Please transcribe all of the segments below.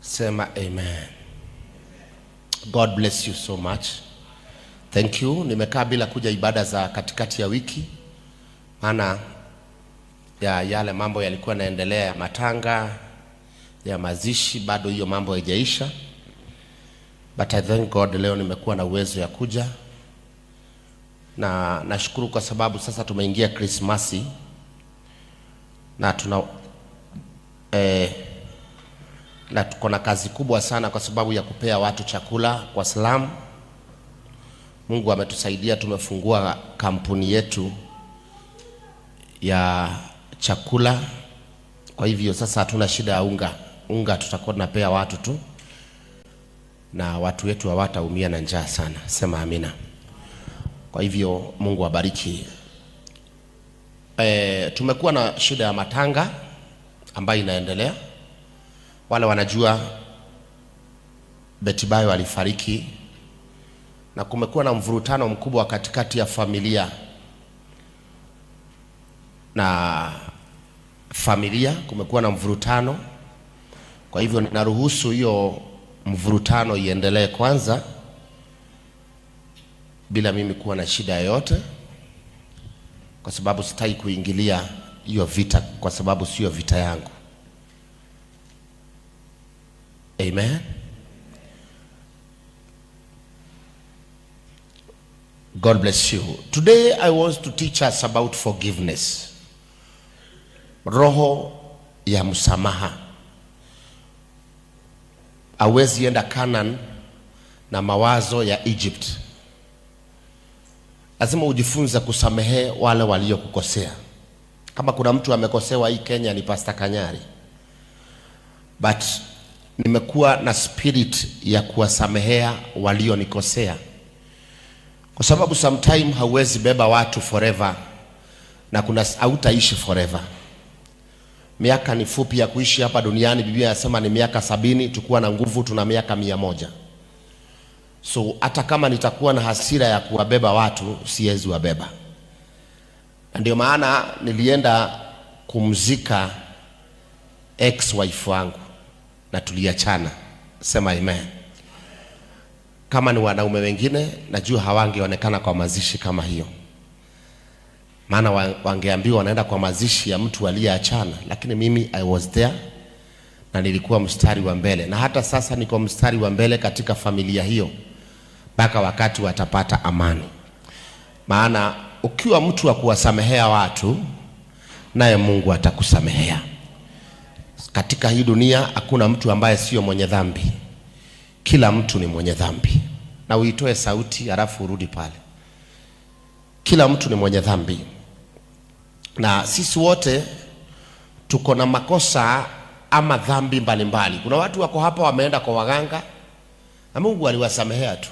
Sema amen. God bless you so much. Thank you. Nimekaa bila kuja ibada za katikati ya wiki, maana ya yale mambo yalikuwa naendelea ya matanga, ya mazishi, bado hiyo mambo haijaisha. But I thank God leo nimekuwa na uwezo ya kuja. Na nashukuru kwa sababu sasa tumeingia Krismasi na na tuko na kazi kubwa sana kwa sababu ya kupea watu chakula kwa salamu. Mungu ametusaidia, tumefungua kampuni yetu ya chakula. Kwa hivyo sasa hatuna shida ya unga tutakuwa tunapea watu tu, na watu wetu hawataumia na njaa sana. Sema amina. Kwa hivyo Mungu abariki. Tumekuwa na shida ya matanga ambayo inaendelea. Wale wanajua Betty Bayo alifariki, na kumekuwa na mvurutano mkubwa katikati ya familia na familia. Kumekuwa na mvurutano, kwa hivyo ninaruhusu hiyo mvurutano iendelee kwanza bila mimi kuwa na shida yoyote, kwa sababu sitaki kuingilia hiyo vita, kwa sababu sio vita yangu. Amen. God bless you. Today I want to teach us about forgiveness. Roho ya msamaha. Hawezi enda Canaan na mawazo ya Egypt. Lazima ujifunze kusamehe wale waliokukosea. Kama kuna mtu amekosewa hii Kenya ni Pastor Kanyari. But nimekuwa na spirit ya kuwasamehea walionikosea, kwa sababu sometime hauwezi beba watu forever, na hautaishi forever. Miaka ni fupi ya kuishi hapa duniani. Biblia inasema ni miaka 70, tukua na nguvu tuna miaka 100. So hata kama nitakuwa na hasira ya kuwabeba watu, siwezi wabeba. Ndio maana nilienda kumzika ex-wife wangu na tuliachana. Sema amen. Kama ni wanaume wengine najua hawangeonekana kwa mazishi kama hiyo, maana wangeambiwa wanaenda kwa mazishi ya mtu aliyeachana, lakini mimi I was there na nilikuwa mstari wa mbele, na hata sasa niko mstari wa mbele katika familia hiyo mpaka wakati watapata amani. Maana ukiwa mtu wa kuwasamehea watu, naye Mungu atakusamehea. Katika hii dunia hakuna mtu ambaye sio mwenye dhambi. Kila mtu ni mwenye dhambi. Na uitoe sauti halafu urudi pale. Kila mtu ni mwenye dhambi. Na sisi wote tuko na makosa ama dhambi mbalimbali. Kuna watu wako hapa wameenda kwa waganga na Mungu aliwasamehea tu.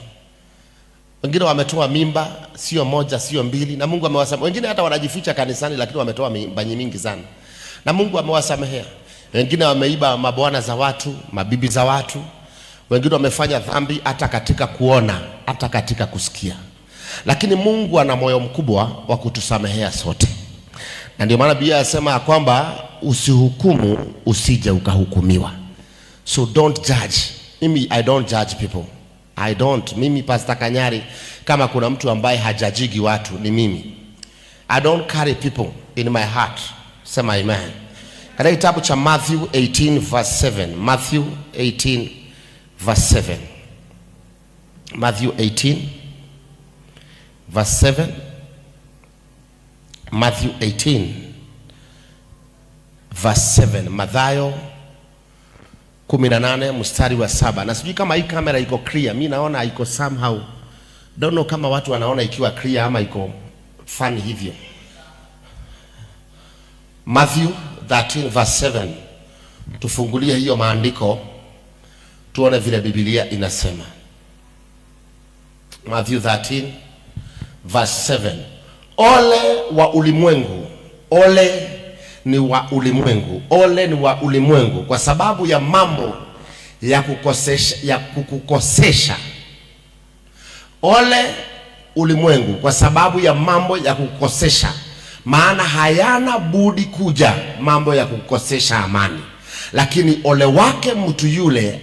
Wengine wametoa mimba sio moja sio mbili na Mungu amewasamehea. Wengine hata wanajificha kanisani lakini wametoa mimba nyingi sana na Mungu amewasamehea. Wengine wameiba mabwana za watu, mabibi za watu. Wengine wamefanya dhambi hata katika kuona, hata katika kusikia. Lakini Mungu ana moyo mkubwa wa kutusamehea sote. Na ndio maana Biblia inasema kwamba usihukumu usije ukahukumiwa. So don't judge. Mimi I don't judge people. I don't. Mimi Pastor Kanyari, kama kuna mtu ambaye hajajigi watu ni mimi. I don't carry people in my heart. Sema amen. Katika kitabu cha Matthew 18 verse 7. Matthew 18 verse 7. Matthew 18 verse 7. Matthew 18 verse 7. Mathayo 18 mstari wa 7. Na sijui kama hii kamera iko clear. Mimi naona iko somehow. Don't know kama watu wanaona ikiwa clear ama iko funny hivyo. Matthew 13 verse 7. Tufungulie hiyo maandiko tuone vile Biblia inasema. Matthew 13 verse 7. Ole wa ulimwengu, ole ni wa ulimwengu, ole ni wa ulimwengu kwa sababu ya mambo ya kukukosesha. Ole ulimwengu kwa sababu ya mambo ya kukukosesha, maana hayana budi kuja mambo ya kukosesha amani. lakini ole wake mtu yule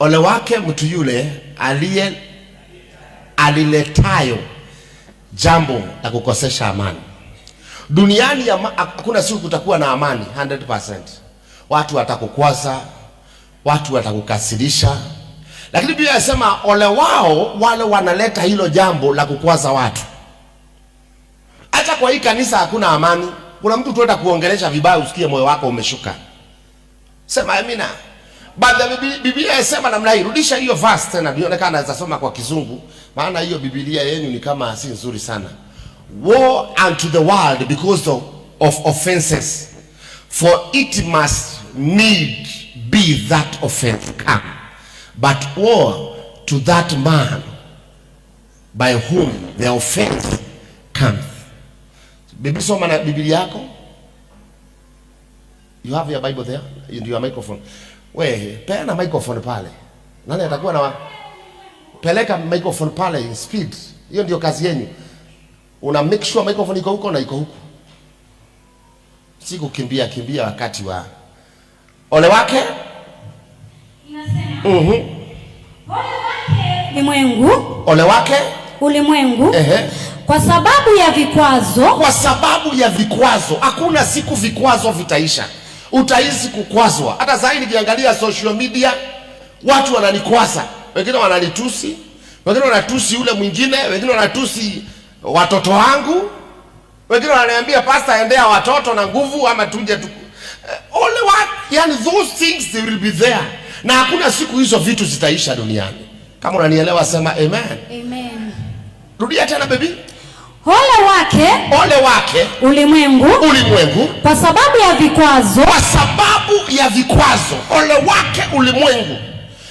ole wake mtu yule aliletayo jambo la kukosesha amani. Duniani hakuna siku kutakuwa na amani 100%. Watu watakukwaza, watu watakukasirisha, lakini Biblia inasema ole wao wale wanaleta hilo jambo la kukwaza watu. Hata kwa hii kanisa hakuna amani. Kuna mtu tuenda kuongelesha vibaya usikie moyo wako umeshuka. Sema amina. Baada Biblia inasema namna hii. Rudisha hiyo verse tena nionekana naweza soma kwa Kizungu, maana hiyo Biblia yenu ni kama si nzuri sana. Woe unto the world because of offenses, for it must need be that offense come. But woe to that man by whom the offense comes. Biblia, soma na Biblia yako. You have your Bible there? Your microphone. We, peana microphone pale. Nani atakuwa na peleka microphone pale speed. Hiyo ndio kazi yenu. Una make sure microphone iko huko na iko huko. Si kukimbia wakati wa ole wake. Inasema. Ole wake ulimwengu. Ole wake ulimwengu. Kwa sababu ya vikwazo. Kwa sababu ya vikwazo. Hakuna siku vikwazo vitaisha. Utaishi kukwazwa. Hata sasa nikiangalia social media, watu wananikwaza. Wengine wananitusi, wengine wanatusi yule mwingine, wengine wanatusi watoto wangu, wengine wananiambia pastor, endea watoto na nguvu ama tuje tu. Only what, yani those things they will be there. Na hakuna siku hizo vitu zitaisha duniani. Kama unanielewa sema amen. Amen. Rudia tena baby. Ole wake ulimwengu. Kwa sababu ya vikwazo. Kwa sababu ya vikwazo. Ole wake ulimwengu.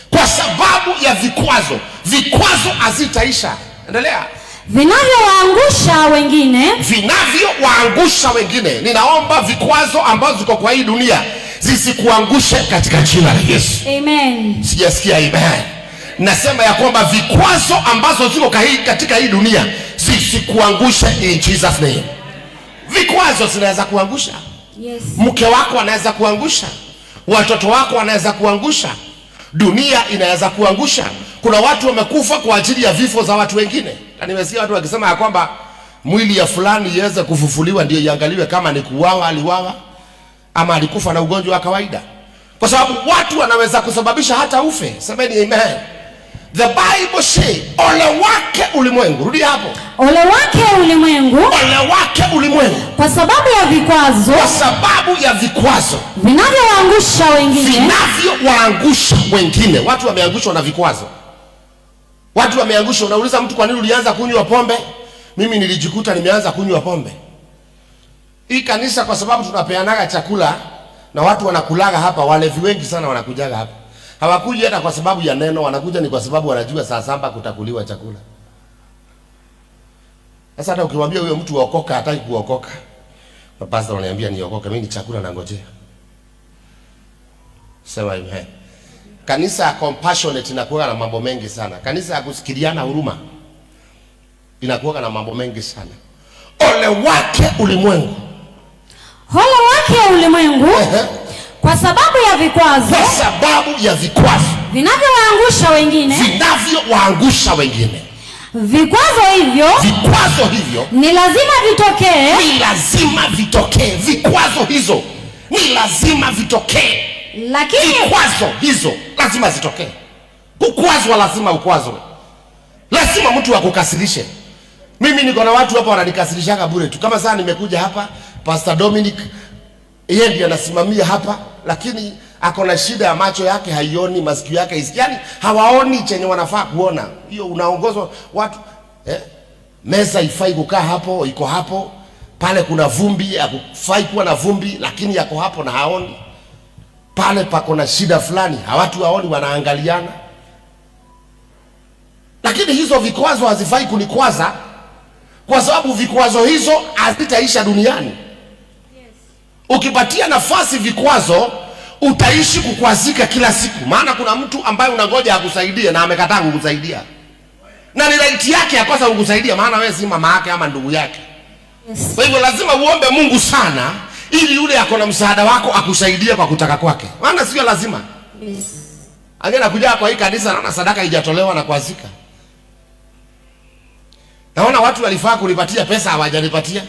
Kwa sababu ya vikwazo. Vikwazo hazitaisha. Endelea. Vinavyowaangusha wengine. Ninaomba vikwazo ambazo ziko kwa hii dunia zisikuangushe katika jina la Yesu. Amen. Sijasikia amen. Nasema ya kwamba vikwazo ambazo ziko katika hii dunia zisikuangushe in Jesus name. Vikwazo zinaweza kuangusha. Yes. Mke wako anaweza kuangusha. Watoto wako wanaweza kuangusha. Dunia inaweza kuangusha. Kuna watu wamekufa kwa ajili ya vifo za watu wengine. Na nimesikia watu wakisema ya kwamba mwili ya fulani iweze kufufuliwa ndio iangaliwe kama ni kuuawa, aliuawa ama alikufa na ugonjwa wa kawaida. Kwa sababu watu wanaweza kusababisha hata ufe. Semeni amen. The Bible say ole wake ulimwengu. Rudi hapo. Ole wake ulimwengu. Ole wake ulimwengu. Kwa sababu ya vikwazo. Kwa sababu ya vikwazo. Vinavyowaangusha wengine. Vinavyowaangusha wengine. Watu wameangushwa na vikwazo. Watu wameangushwa. Unauliza mtu kwa nini ulianza kunywa pombe? Mimi nilijikuta nimeanza kunywa pombe. Hii kanisa kwa sababu tunapeanaga chakula na watu wanakulaga hapa, walevi wengi sana wanakujaga hapa. Hawakuji hata kwa sababu ya neno, wanakuja ni kwa sababu wanajua saa samba kutakuliwa chakula. Sasa hata ukimwambia huyo mtu okoka, hataki kuokoka. Na pastor ananiambia niokoke, mimi ni chakula nangojea. Sema amen. Kanisa ya compassionate inakuwa na mambo mengi sana. Kanisa ya kusikiliana huruma inakuwa na mambo mengi sana. Ole wake ulimwengu. Ole wake ulimwengu. Kwa sababu ya vikwazo. Kwa sababu ya vikwazo. Vinavyowaangusha wengine. Vinavyowaangusha wengine. Vikwazo hivyo ni lazima vitokee. Ni lazima vitokee. Vikwazo hizo ni lazima vitokee. Lakini vikwazo hizo lazima zitokee. Kukwazwa lazima ukwazwe. Lazima mtu akukasirishe. Mimi niko na watu hapa wananikasirishaga bure tu. Kama sasa nimekuja hapa, Pastor Dominic yeye ndiye anasimamia hapa, lakini ako na shida ya macho yake, haioni, masikio yake hisi. Yaani hawaoni chenye wanafaa kuona. Hiyo unaongozwa watu meza ifai kukaa hapo, iko hapo. Pale kuna vumbi, hakufai kuwa na vumbi, lakini yako hapo na haoni. Pale pako na shida fulani, hawatu haoni, wanaangaliana. Lakini hizo vikwazo hazifai kunikwaza, kwa sababu vikwazo hizo hazitaisha duniani. Ukipatia nafasi vikwazo, utaishi kukwazika kila siku. Maana kuna mtu ambaye unangoja akusaidie na amekataa kukusaidia. Na ni right yake akosa kukusaidia, maana wewe si mama yake ama ndugu yake. Yes. Kwa hivyo lazima uombe Mungu sana ili yule ako na msaada wako akusaidie kwa kutaka kwake. Maana sio lazima. Yes. Angena kuja kwa hii kanisa naona sadaka haijatolewa na kuazika. Naona watu walifaa kunipatia pesa hawajanipatia.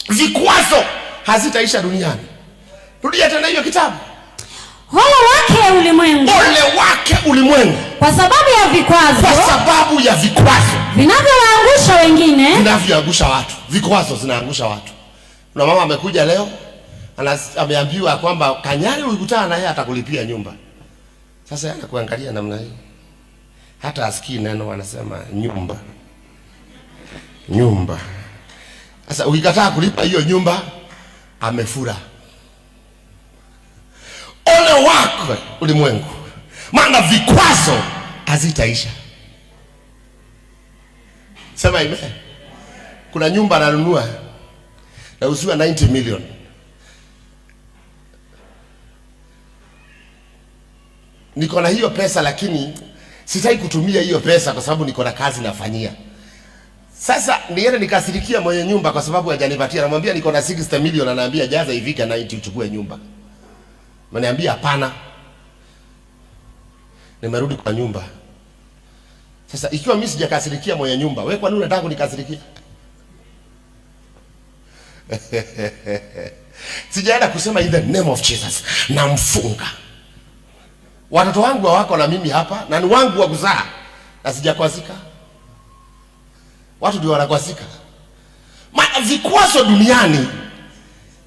Vikwazo hazitaisha duniani. Rudia tena hiyo kitabu. Ole wake ulimwengu. Ole wake ulimwengu. Kwa sababu ya vikwazo. Kwa sababu ya vikwazo. Vinavyowaangusha wengine. Vinavyoangusha watu. Vikwazo zinaangusha watu. Kuna mama amekuja leo, ameambiwa kwamba Kanyari ukikutana naye atakulipia nyumba. Sasa anakuangalia namna hii. Hata asikii neno anasema nyumba. Nyumba. Sasa ukikataa kulipa hiyo nyumba amefura. Ole wako ulimwengu. Maana vikwazo hazitaisha. Sema amen. Kuna nyumba ananunua na usiwa 90 million. Niko na hiyo pesa lakini sitaki kutumia hiyo pesa kwa sababu niko na kazi nafanyia. Sasa niende nikasirikia mwenye nyumba kwa sababu hajanipatia. Namwambia niko na 60 million, anaambia jaza ifike 90 uchukue nyumba. Ananiambia hapana. Nimerudi kwa nyumba. Sasa ikiwa mimi sijakasirikia mwenye nyumba, wewe kwa nini unataka kunikasirikia? Sijaenda kusema in the name of Jesus namfunga. Watoto wangu wako na mimi hapa na ni wangu wa kuzaa na sijakwazika. Watu ndio wanakwazika. Maana vikwazo duniani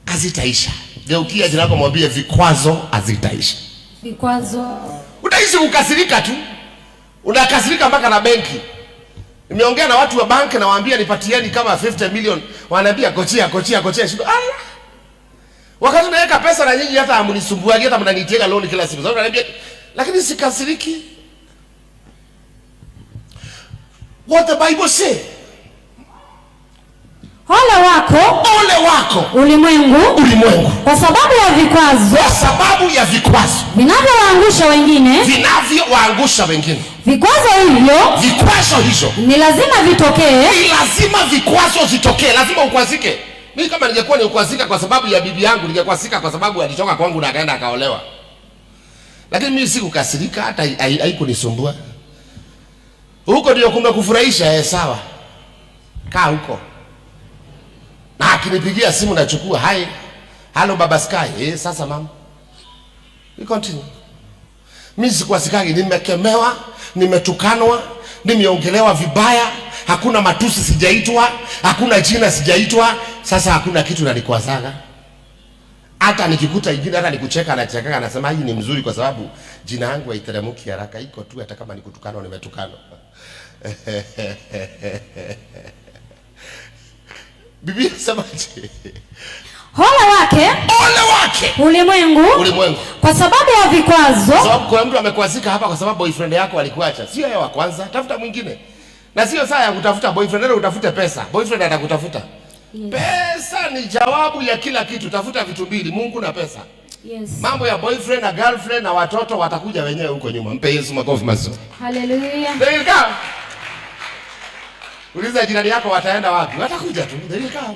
hazitaisha. Geukia jina lako mwambie vikwazo hazitaisha. Vikwazo. Utaishi kukasirika tu. Unakasirika mpaka na benki. Nimeongea na watu wa banki na waambia nipatieni kama 50 million, wanaambia kochia. Allah. Wakati naweka pesa na nyinyi hata amunisumbuaje, hata mnanitiega loan kila siku. Sasa unaniambia lakini sikasiriki. What the Bible say? Ole wako ulimwengu. Kwa sababu ya vikwazo. Vinavyowaangusha wengine. Vikwazo hizo. Ni lazima vitokee. Vikwazo zitokee. Lazima ukwazike. Mimi kama ningekuwa ni ukwazika kwa sababu ya bibi yangu, ningekwazika kwa sababu alitoka kwangu na akaenda akaolewa. Lakini mimi sikukasirika, hata haikunisumbua. Huko ndio kumekufurahisha, sawa. Kaa huko. Na akinipigia simu nachukua, hai. Hello Baba Sky. Sasa mama. We continue. Mimi sikwasikagi, nimekemewa, nimetukanwa, nimeongelewa vibaya, hakuna matusi sijaitwa, hakuna jina sijaitwa, sasa hakuna kitu nanikwazaga. Hata nikikuta ingine, hata nikucheka anacheka anasema hii ni mzuri kwa sababu jina yangu haiteremuki haraka, iko tu hata kama nikutukana nimetukana. Biblia inasemaje? Ole wake ulimwengu. Kwa sababu ya vikwazo. Sababu kuna mtu amekwazika hapa kwa sababu boyfriend yako alikuacha. Sio yeye wa kwanza, tafuta mwingine. Na sio saa ya kutafuta boyfriend, ndio utafute pesa. Boyfriend atakutafuta. Yes. Pesa ni jawabu ya kila kitu. Tafuta vitu mbili, Mungu na pesa. Yes. Mambo ya boyfriend na girlfriend na watoto watakuja wenyewe huko nyuma. Mpe Yesu makofi mazuri. Hallelujah. There you go. Uliza jirani yako wataenda wapi? Watakuja tu. There you go.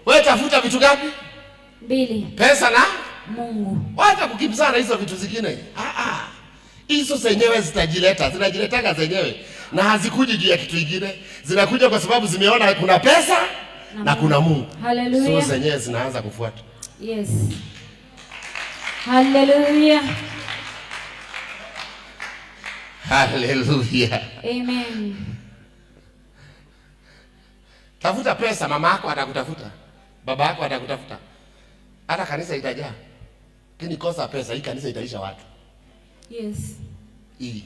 Wewe tafuta vitu gapi? 2. Pesa na Mungu. Wacha kukimbizana hizo vitu zingine. Hizo zenyewe zinajiletaga zenyewe. Na hazikuji juu ya kitu kingine. Zinakuja kwa sababu zimeona kuna pesa na kuna Mungu. Hallelujah. So zenyewe zinaanza kufuata. Yes. Hallelujah. Hallelujah. Amen. Tafuta pesa, mama yako atakutafuta. Baba yako atakutafuta. Hata kanisa itajaa. Lakini kosa pesa, hii kanisa itaisha watu. Yes. Hii.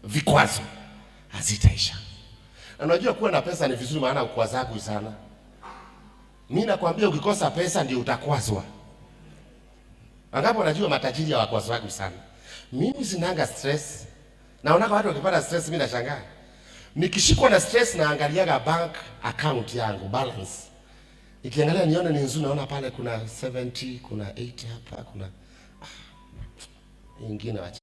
Vikwazo hazitaisha. Na unajua kuwa na pesa ni vizuri, maana ukwazagwi sana. Mimi nakwambia ukikosa pesa ndio utakwazwa. Angapo najua matajiri hawakwazwagi sana. Mimi sinanga stress. Naona watu wakipata stress mimi nashangaa. Nikishikwa na stress naangaliaga bank account yangu balance. Nikiangalia nione ni nzuri, naona pale kuna 70, kuna 80 hapa, kuna nyingine wacha.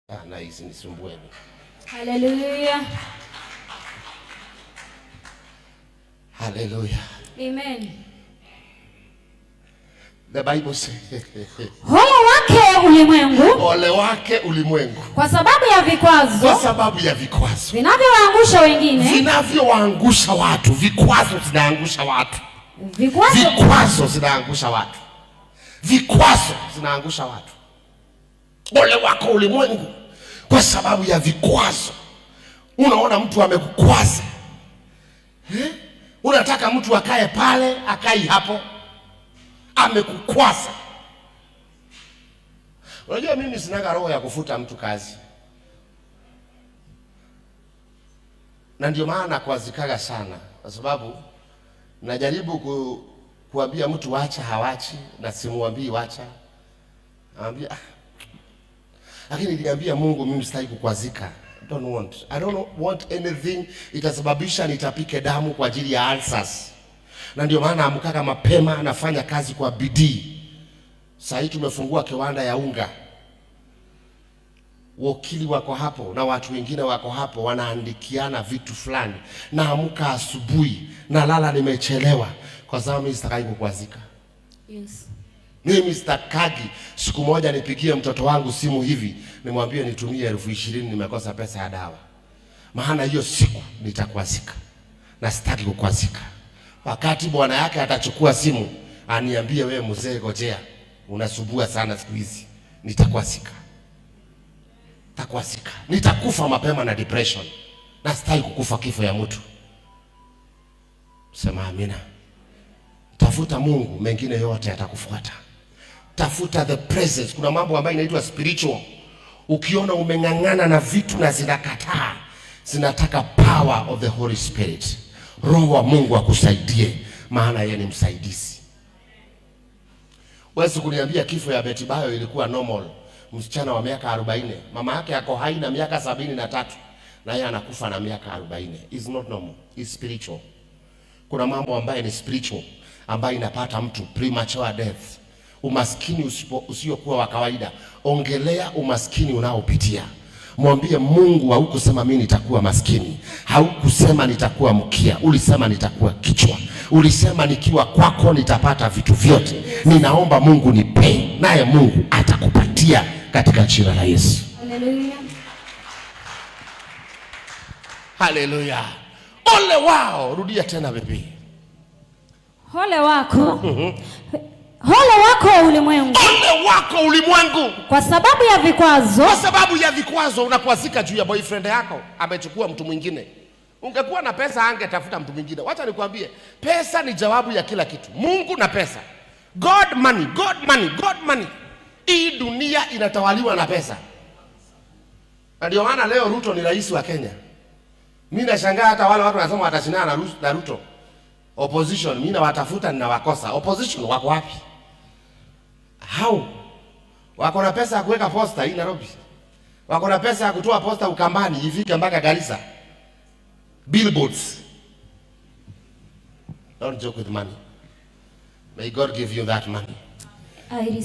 Na hizi nisumbueni. Hallelujah. Hallelujah. Amen. The Bible says, ole wake ulimwengu, ole wake ulimwengu, kwa sababu ya vikwazo, kwa sababu ya vikwazo vinavyowaangusha wengine, vinavyowaangusha watu. Vikwazo zinaangusha watu. Vikwazo zinaangusha watu. Vikwazo zinaangusha watu. Ole wako ulimwengu, kwa sababu ya vikwazo. Unaona mtu amekukwaza, unataka mtu akae pale, akai hapo, amekukwaza. Unajua mimi sina roho ya kufuta mtu kazi, na ndio maana kuazikaga sana, kwa sababu najaribu kuambia mtu wacha, hawachi, na simuambii wacha, anambia lakini niliambia Mungu mimi sitaki kukwazika. I don't want anything itasababisha nitapike damu kwa ajili ya answers. Na ndio maana amkaka mapema, anafanya kazi kwa bidii. Sasa hivi tumefungua kiwanda ya unga. Wakili wako hapo na watu wengine wako hapo, wanaandikiana vitu fulani. Na amka asubuhi na lala nimechelewa, kwa sababu mimi sitaki kukwazika. Yes. Mimi sitakagi siku moja nipigie mtoto wangu simu hivi nimwambie nitumie 20,000 nimekosa pesa ya dawa. Maana hiyo siku nitakwazika. Na sitaki kukwazika. Wakati bwana yake atachukua simu aniambie wewe mzee gojea, unasumbua sana siku hizi, nitakwazika. Nitakwazika. Nitakufa mapema na depression. Na sitaki kukufa kifo ya mtu. Sema amina. Tafuta Mungu, mengine yote atakufuata. Tafuta the presence. Kuna mambo ambayo inaitwa spiritual. Ukiona umeng'ang'ana na vitu na zinakataa, zinataka power of the Holy Spirit. Roho wa Mungu akusaidie, maana yeye ni msaidizi. Wewe kuniambia kifo ya Betty Bayo ilikuwa normal. Msichana wa miaka 40, mama yake yako hai na miaka 73, na yeye anakufa na miaka 40. It's not normal, it's spiritual. Kuna mambo ambayo ni spiritual, ambayo inapata mtu premature death. Umaskini usiokuwa wa kawaida. Ongelea umaskini unaopitia. Mwambie Mungu, haukusema mimi nitakuwa maskini. Haukusema nitakuwa mkia. Ulisema nitakuwa kichwa. Ulisema nikiwa kwako nitapata vitu vyote. Ninaomba Mungu nipe, naye Mungu atakupatia katika jina la Yesu. Hallelujah. Hallelujah. Ole wao, rudia tena bibi. Ole wako. Ole wako ulimwengu. Ole wako ulimwengu. Kwa sababu ya vikwazo. Kwa sababu ya vikwazo unakwazika juu ya boyfriend yako, amechukua mtu mwingine. Ungekuwa na pesa angetafuta mtu mwingine. Wacha nikwambie, pesa ni jawabu ya kila kitu. Mungu na pesa. God money, God money, God money. Hii dunia inatawaliwa na pesa. Na ndio maana leo Ruto ni rais wa Kenya. Mimi nashangaa hata wale watu wanasema watashindana na Ruto. Opposition, mimi nawatafuta ninawakosa. Opposition wako wapi? How? Wako na pesa ya kuweka posta hii Nairobi. Wako na pesa ya kutoa posta Ukambani ifike mpaka Garissa. Billboards. Don't joke with money. May God give you that money.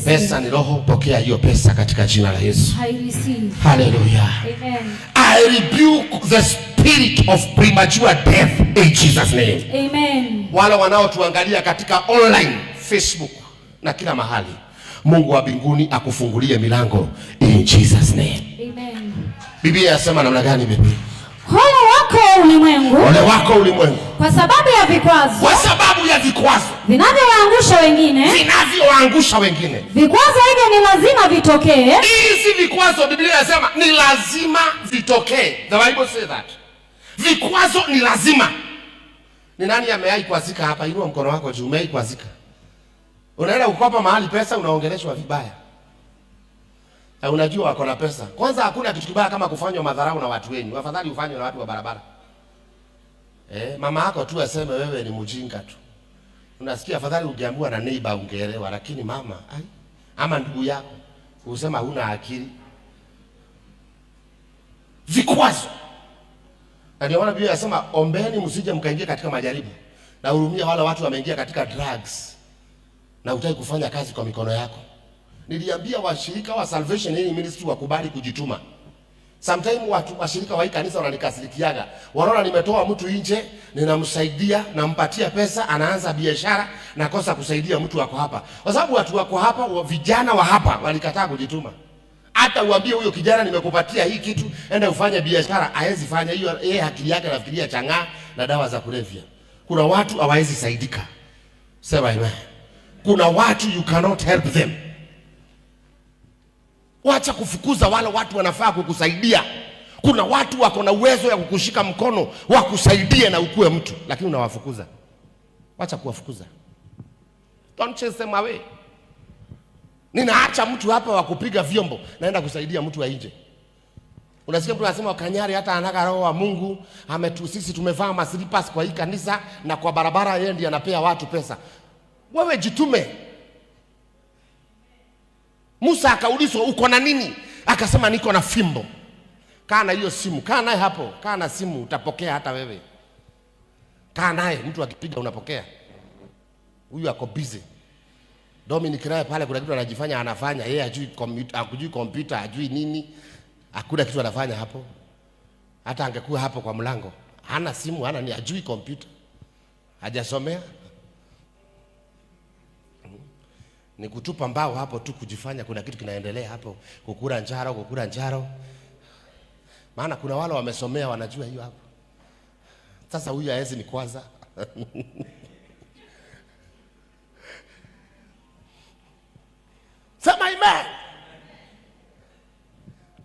Pesa ni roho, pokea hiyo pesa katika jina la Yesu. I receive. Hallelujah. Amen. I rebuke the spirit of premature death in Jesus name. Amen. Wale wanaotuangalia katika online, Facebook na kila mahali, Mungu wa mbinguni akufungulie milango in Jesus name. Amen. Biblia inasema namna gani bibi? Ole wako ulimwengu. Ole wako ulimwengu. Kwa sababu ya vikwazo. Kwa sababu ya vikwazo vinavyowaangusha wengine. Vinavyowaangusha wengine. Vikwazo hivyo ni lazima vitokee. Hizi vikwazo Biblia inasema ni lazima vitokee. The Bible says that. Vikwazo ni lazima. Ni nani amewahi kuazika hapa? Inua mkono wako juu. Umewahi kuazika? Unaenda kukopa mahali pesa, unaongeleshwa vibaya. Na unajua wako na pesa. Kwanza hakuna kitu kibaya kama kufanywa madharau na watu wenyu. Afadhali ufanywe na watu wa barabara. Mama yako tu aseme wewe ni mjinga tu. Unasikia afadhali ungeambiwa na neighbor ungeelewa, lakini mama, ama ndugu yako usema huna akili. Vikwazo. Na ndio maana Biblia inasema ombeni msije mkaingia katika majaribu. Na hurumia wale watu wameingia katika drugs. Na hutaki kufanya kazi kwa mikono yako. Niliambia washirika wa Salvation Ministry wakubali kujituma. Sometimes watu washirika wa hii kanisa wananikasirikiaga. Wanaona nimetoa mtu nje, ninamsaidia, nampatia pesa, anaanza biashara, nakosa kusaidia mtu wako hapa. Kwa sababu watu wako hapa, vijana wa hapa walikataa kujituma. Hata uambie huyo kijana nimekupatia hii kitu, enda ufanye biashara, haezi fanya hiyo. Yeye akili yake anafikiria chang'aa na dawa za kulevya. Kuna watu hawawezi saidika. Sema amen. Kuna watu you cannot help them. Wacha kufukuza wale watu wanafaa kukusaidia. Kuna watu wako na uwezo ya kukushika mkono wakusaidie na ukue mtu, lakini unawafukuza. Wacha kuwafukuza. Don't chase them away. Ninaacha mtu hapa wa kupiga vyombo, naenda kusaidia mtu wa nje. Unasikia mtu anasema Kanyari hata anaka roho wa Mungu, sisi tumevaa maslippers kwa hii kanisa na kwa barabara yeye ndiye anapea watu pesa. Wewe jitume. Musa akaulizwa uko na nini? Akasema niko na fimbo. Kaa na hiyo simu, kaa naye hapo, kaa na simu utapokea hata wewe. Kaa naye, mtu akipiga unapokea. Huyu ako busy. Dominic naye pale kuna kitu anajifanya anafanya, yeye hajui kompyuta, hajui nini. Hakuna kitu anafanya hapo. Hata angekuwa hapo kwa mlango. Hana simu, hana ni hajui kompyuta. Hajasomea. Ni kutupa mbao hapo tu kujifanya kuna kitu kinaendelea hapo, kukura njaro. Maana kuna wale wamesomea wanajua hiyo hapo. Sasa huyu haezi ni kwanza. Sema amen.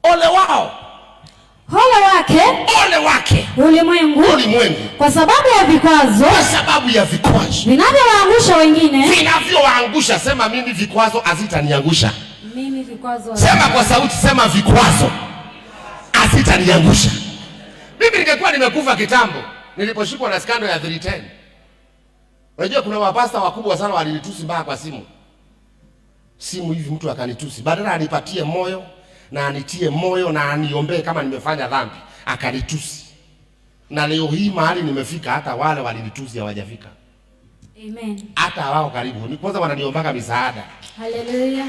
Ole wao. Ole wake ulimwengu kwa sababu ya vikwazo vinavyowaangusha wengine. Vinavyowaangusha. Sema mimi vikwazo hazitaniangusha. Sema kwa sauti, sema vikwazo hazitaniangusha. Mimi ningekuwa nimekufa kitambo niliposhikwa na skando ya 310. Unajua kuna mapasta wakubwa sana walinitusi mbaya kwa simu hivi, mtu akanitusi, badala anipatie moyo na anitie moyo na aniombee kama nimefanya dhambi, akanitusi. Na leo hii mahali nimefika, hata wale walinitusi hawajafika. Amen. Hata wao karibu ni kwanza wananiombaka misaada. Haleluya.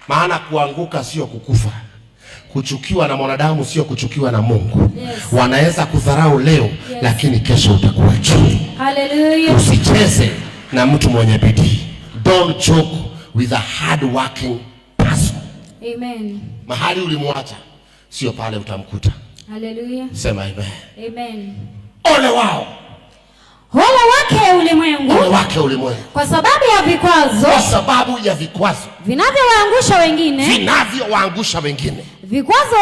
Maana kuanguka sio kukufa. Kuchukiwa na mwanadamu sio kuchukiwa na Mungu. Yes. Wanaweza kudharau leo, yes, lakini kesho utakuwa juu. Haleluya. Usicheze na mtu mwenye bidii. Don't joke with a hard working person. Amen. Mahali ulimwacha sio pale utamkuta. Haleluya. Sema amen. Amen. Ole wao. Ole wake ulimwengu. Ole wake ulimwengu. Kwa sababu ya vikwazo vinavyowaangusha wengine. Vikwazo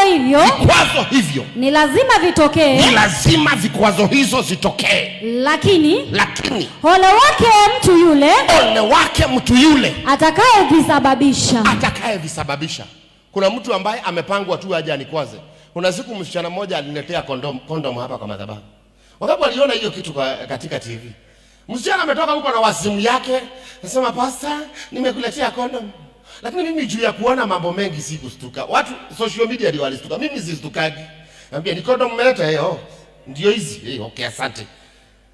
hivyo ni lazima vitokee. Ni lazima vikwazo hizo zitokee. Lakini ole wake mtu yule atakayevisababisha. Kuna mtu ambaye amepangwa tu aje anikwaze. Kuna siku msichana mmoja aliniletea kondom hapa kwa madhabahu. Wakati aliona hiyo kitu katika TV. Msichana ametoka huko na wasimu yake, anasema pastor, nimekuletea kondom. Lakini mimi juu ya kuona mambo mengi sikustuka. Watu social media ndio walistuka. Mimi sistukaji. Naambia ni kondom mmeleta hiyo. Ndio hizi. Okay, asante.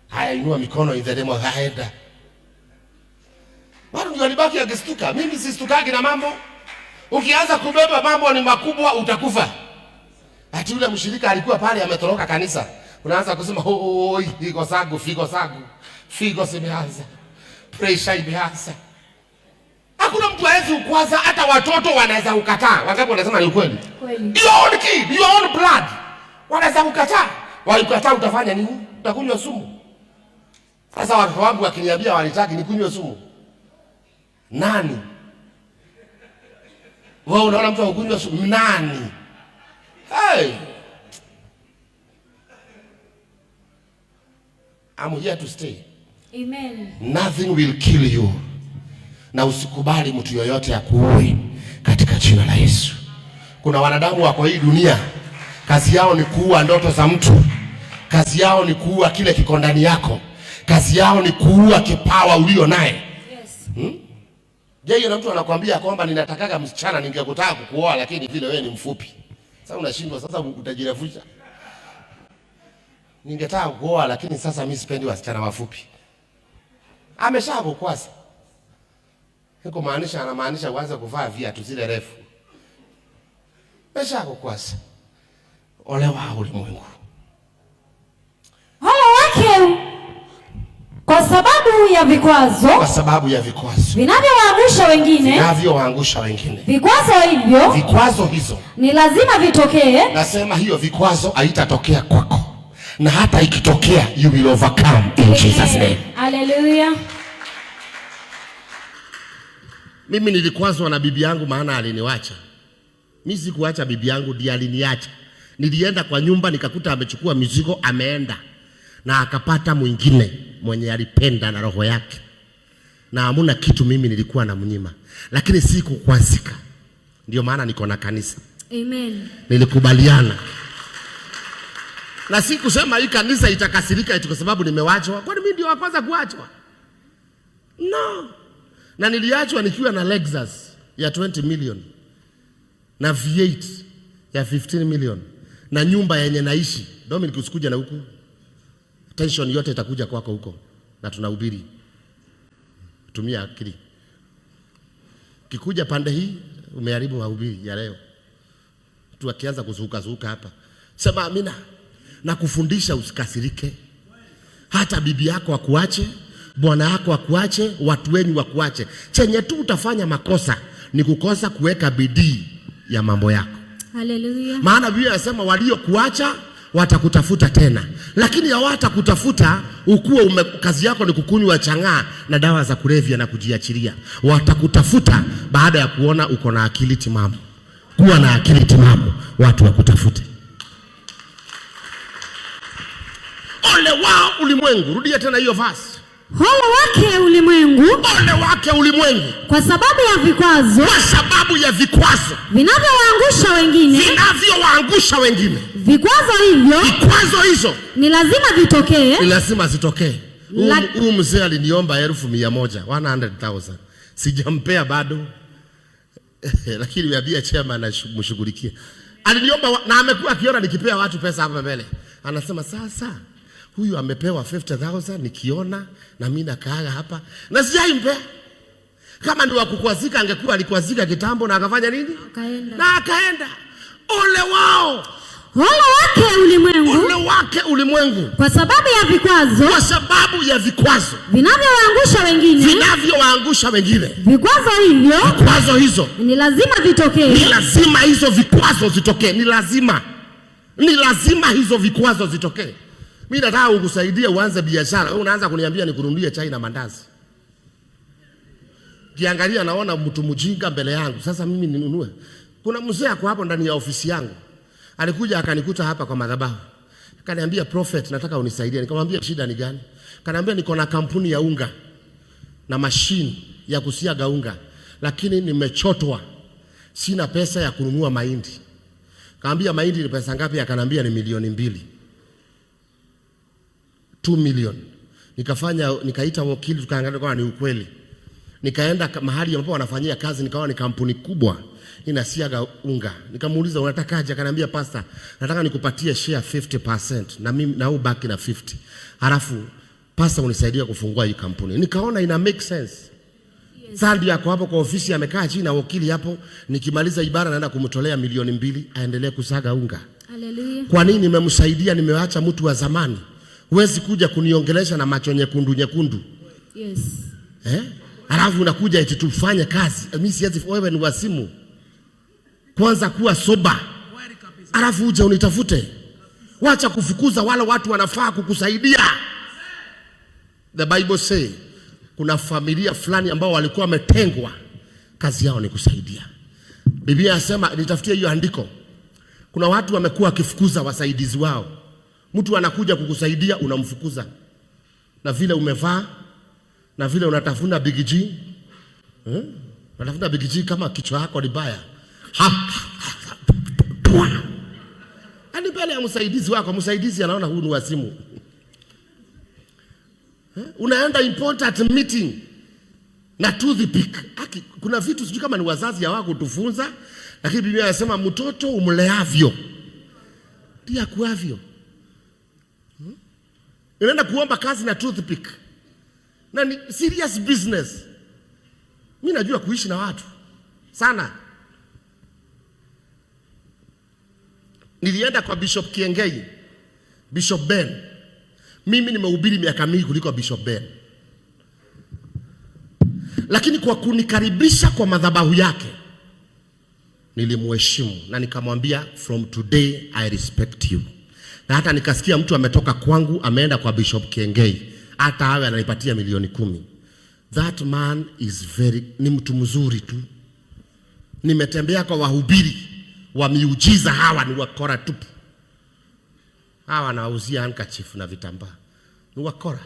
Haya, inua mikono in the name of God. Watu ndio walibaki akistuka. Mimi sistukaji na mambo. Ukianza kubeba mambo ni makubwa utakufa. Ati yule mshirika alikuwa pale ametoroka kanisa. Unaanza kusema oi, figo zimeanza. Pressure imeanza. Hakuna mtu hawezi ukwaza, hata watoto wanaweza ukataa. Wangapi wanasema ni ukweli? Kweli. Your own kid, your own blood. Wanaweza ukataa. Walikataa utafanya nini? Utakunywa sumu. Sasa watoto wangu wakiniambia walitaki nikunywe sumu. Nani? Wewe unaona mtu akunywa sumu nani? Hey. I'm here to stay. Amen. Nothing will kill you. Na usikubali mtu yoyote akuue katika jina la Yesu. Kuna wanadamu wako hii dunia, kazi yao ni kuua ndoto za mtu. Kazi yao ni kuua kile kiko ndani yako. Kazi yao ni kuua kipawa ulio naye. Yes. Je, yule mtu anakuambia kwamba ninatakaga msichana ningekutaka kukuoa lakini vile wewe ni mfupi. Sasa unashindwa, sasa utajirefusha. Ningetaka kuoa lakini sasa mimi sipendi wasichana wafupi. Ameshakukwasa. Hiko maanisha anamaanisha uanze kuvaa viatu zile refu. Mesha kukwasa. Ole wa ulimwengu. Ole wake kwa sababu ya vikwazo. Kwa sababu ya vikwazo. Vinavyowaangusha wengine. Vinavyowaangusha wengine. Vikwazo hivyo. Vikwazo hizo. Ni lazima vitokee. Nasema hiyo vikwazo haitatokea kwako. Na hata ikitokea you will overcome in Jesus name. Hallelujah. Mimi nilikwazwa na bibi yangu maana aliniwacha. Mimi sikuacha bibi yangu, ndiye aliniacha. Nilienda kwa nyumba nikakuta amechukua mizigo ameenda. Na akapata mwingine mwenye alipenda na roho yake. Na hamuna kitu mimi nilikuwa na mnyima. Lakini sikukwazika. Ndio maana niko na kanisa. Amen. Nilikubaliana. Na si kusema hii kanisa itakasirika eti kwa sababu nimewachwa. Kwani mimi ndio wa kwanza kuachwa? No. Na niliachwa nikiwa na Lexus ya 20 million. Na V8 ya 15 million. Na nyumba yenye naishi. Dominic usikuja na huku. Tension yote itakuja kwako huko. Na tunahubiri. Tumia akili. Kikuja pande hii umeharibu mahubiri ya leo. Tu akianza kuzuka hapa. Sema amina. Na kufundisha usikasirike. Hata bibi yako akuache, bwana yako akuache, watu wenyu wakuache. Chenye tu utafanya makosa ni kukosa kuweka bidii ya mambo yako. Hallelujah. Maana Biblia inasema walio kuacha watakutafuta tena. Lakini hawatakutafuta ukuwa kazi yako ni kukunywa chang'aa na dawa za kulevya na kujiachilia. Watakutafuta baada ya kuona uko na akili timamu. Kuwa na akili timamu, watu wakutafute. Ole wao ulimwengu. Rudia tena hiyo verse. Ole wake ulimwengu. Ole wake ulimwengu. Kwa sababu ya vikwazo. Kwa sababu ya vikwazo. Vinavyowaangusha wengine. Vinavyowaangusha wengine. Vikwazo hivyo. Vikwazo hizo. Ni lazima vitokee. Ni lazima zitokee. Huyu mzee aliniomba 100,000. 100,000. Sijampea bado. Lakini niambia chairman anamshughulikia. Aliniomba na amekuwa akiona nikipea watu pesa hapa mbele. Anasema sasa huyu amepewa 50,000 nikiona na mimi nakaaga hapa na sijaimpe. Kama ndio wakukwazika angekuwa alikwazika kitambo na akafanya nini? Akaenda. Na akaenda. Ole wao. Ole wake ulimwengu. Ole wake ulimwengu. Kwa sababu ya vikwazo. Kwa sababu ya vikwazo. Vinavyowaangusha wengine. Vinavyowaangusha wengine. Vikwazo hivyo. Vikwazo hizo. Ni lazima vitokee. Ni lazima hizo vikwazo zitokee. Ni lazima. Ni lazima hizo vikwazo zitokee. Mimi nataka ukusaidie uanze biashara. Wewe unaanza kuniambia nikurundie chai na mandazi. Kiangalia naona mtu mjinga mbele yangu. Sasa mimi ninunue. Kuna mzee ako hapo ndani ya ofisi yangu. Alikuja akanikuta hapa kwa madhabahu. Akaniambia prophet, nataka unisaidie. Nikamwambia shida ni gani? Akaniambia niko na kampuni ya unga na mashine ya kusiaga unga. Lakini nimechotwa. Sina pesa ya kununua mahindi. Kaambia mahindi ni pesa ngapi? Akaniambia ni 2,000,000. 2 million. Nikaita wakili tukaangalia kwa ni ukweli. Nikaenda mahali ambapo wanafanyia kazi nikaona ni kampuni kubwa inasiaga unga. Nikamuuliza unatakaje? Akaniambia pastor, nataka nikupatie share 50% na mimi na ubaki na 50. Halafu pastor unisaidie kufungua hii kampuni. Nikaona ina make sense. Yes. Sandi yako hapo kwa ofisi amekaa chini na wakili hapo, nikimaliza ibara naenda kumtolea 2,000,000 aendelee kusaga unga. Hallelujah. Kwa nini nimemsaidia? Nimeacha mtu wa zamani. Huwezi kuja kuniongelesha na macho nyekundu. Yes. Alafu unakuja eti tufanye kazi. Mimi siwezi, wewe ni wasimu. Kwanza kuwa soba. Alafu uje unitafute. Wacha kufukuza wale watu wanafaa kukusaidia. The Bible say kuna familia fulani ambao walikuwa wametengwa, kazi yao ni kusaidia. Biblia inasema nitafutie hiyo andiko. Kuna watu wamekuwa wakifukuza wasaidizi wao. Mtu anakuja kukusaidia unamfukuza. Na vile umevaa na vile unatafuna Big G. Unatafuna Big G kama kichwa yako ni baya. Ani mbele ya msaidizi wako, msaidizi anaona huyu ni wasimu. Unaenda important meeting na toothpick. Kuna vitu sijui kama ni wazazi hawako kutufunza, lakini Biblia inasema mtoto umleavyo ndiye akuavyo. Unaenda kuomba kazi na toothpick. Na ni serious business. Mimi najua kuishi na watu sana. Nilienda kwa Bishop Kiengei, Bishop Ben. Mimi nimehubiri miaka mingi kuliko Bishop Ben, lakini kwa kunikaribisha kwa madhabahu yake nilimheshimu na nikamwambia from today I respect you. Na hata nikasikia mtu ametoka kwangu ameenda kwa Bishop Kiengei, hata awe ananipatia milioni 10. That man is ni mtu mzuri tu. Nimetembea kwa wahubiri wa miujiza, hawa ni wakora tupu. Hawa wanauzia handkerchief na vitambaa, ni wakora.